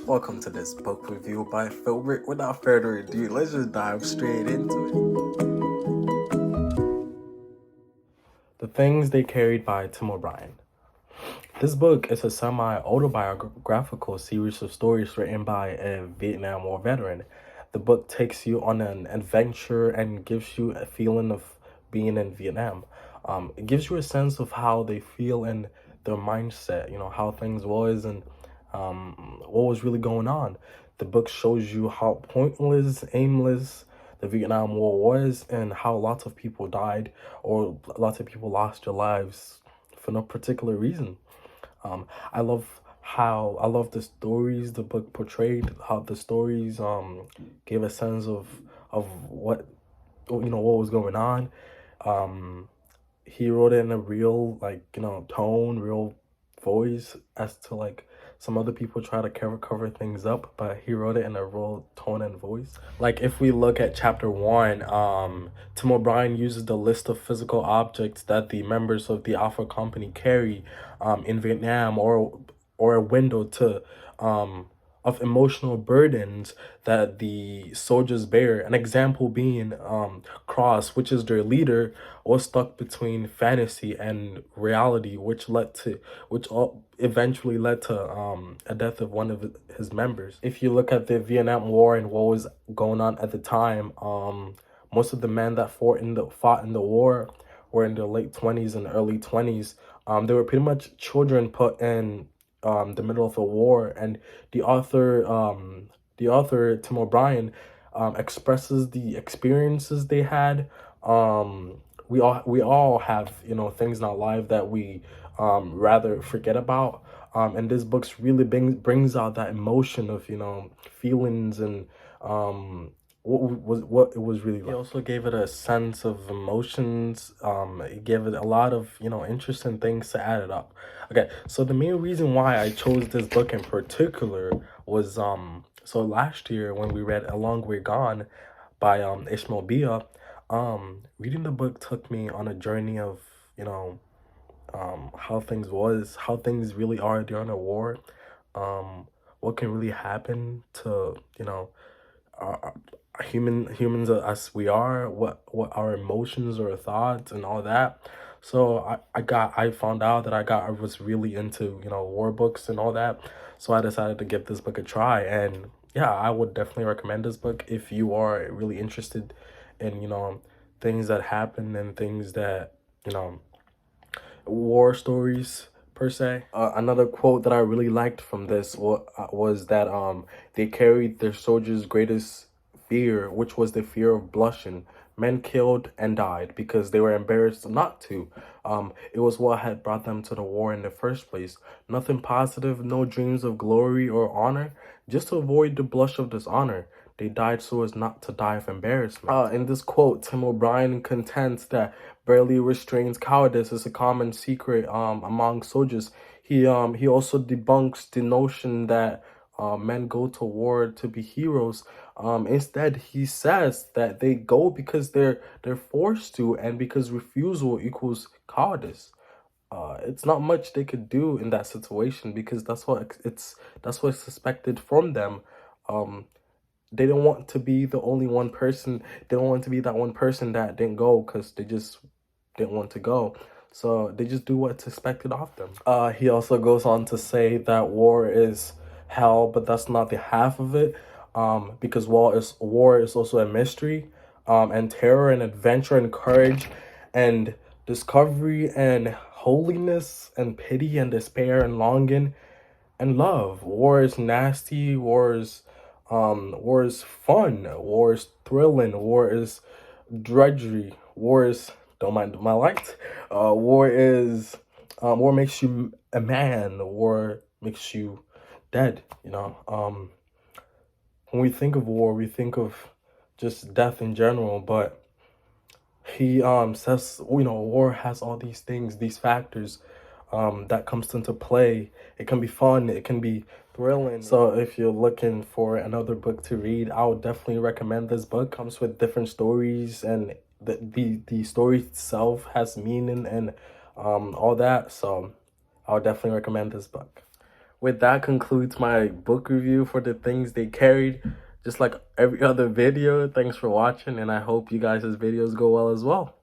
Welcome to this book review by Filbert. Without further ado, let's just dive straight into it. The Things They Carried by Tim O'Brien. This book is a semi-autobiographical series of stories written by a Vietnam War veteran. The book takes you on an adventure and gives you a feeling of being in Vietnam. It gives you a sense of how they feel and their mindset, how things was and what was really going on. The book shows you how pointless, aimless the Vietnam War was and how lots of people died or lots of people lost their lives for no particular reason. I love the stories the book portrayed, how the stories gave a sense of what what was going on. He wrote it in a real tone, real voice, as to some other people try to cover things up, but he wrote it in a real tone and voice. Like if we look at chapter 1, Tim O'Brien uses the list of physical objects that the members of the Alpha Company carry in Vietnam, or a window to of emotional burdens that the soldiers bear. An example being Cross, which is their leader, was stuck between fantasy and reality, which eventually led to a death of one of his members. If you look at the Vietnam War and what was going on at the time, most of the men that fought in the war were in their late 20s and early 20s. They were pretty much children put in the middle of a war, and the author Tim O'Brien expresses the experiences they had. We all have things in our life that we rather forget about. And this book's really brings out that emotion of feelings and what it was really like. He also gave it a sense of emotions. It gave it a lot of interesting things to add it up. Okay, so the main reason why I chose this book in particular was so last year when we read A Long Way Gone by Ishmael Bia, reading the book took me on a journey of how things really are during a war, what can really happen to our humans as we are, what our emotions or thoughts and all that. So I found out that I was really into war books and all that, so I decided to give this book a try. And yeah, I would definitely recommend this book if you are really interested in things that happen and things that war stories per se. Another quote that I really liked from this was that they carried their soldiers' greatest fear, which was the fear of blushing. Men killed and died because they were embarrassed not to. It was what had brought them to the war in the first place. Nothing positive, no dreams of glory or honor, just to avoid the blush of dishonor. They died so as not to die of embarrassment. In this quote, Tim O'Brien contends that barely restrains cowardice is a common secret among soldiers. He also debunks the notion that men go to war to be heroes. Instead, he says that they go because they're forced to, and because refusal equals cowardice. It's not much they could do in that situation because that's what's expected from them. They don't want to be the only one person. They don't want to be that one person that didn't go because they just didn't want to go. So they just do what's expected of them. He also goes on to say that war is hell, but that's not the half of it. Because war is also a mystery, and terror and adventure and courage and discovery and holiness and pity and despair and longing and love. War is nasty. War is fun. War is thrilling. War is drudgery. War is, don't mind my light. War makes you a man. War makes you dead. When we think of war, we think of just death in general, but he says war has all these things, these factors that comes into play. It can be fun, it can be thrilling. So if you're looking for another book to read, I would definitely recommend this book. It comes with different stories, and the story itself has meaning and all that. So I would definitely recommend this book. with that concludes my book review for The Things They Carried. Just like every other video, thanks for watching, and I hope you guys' videos go well as well.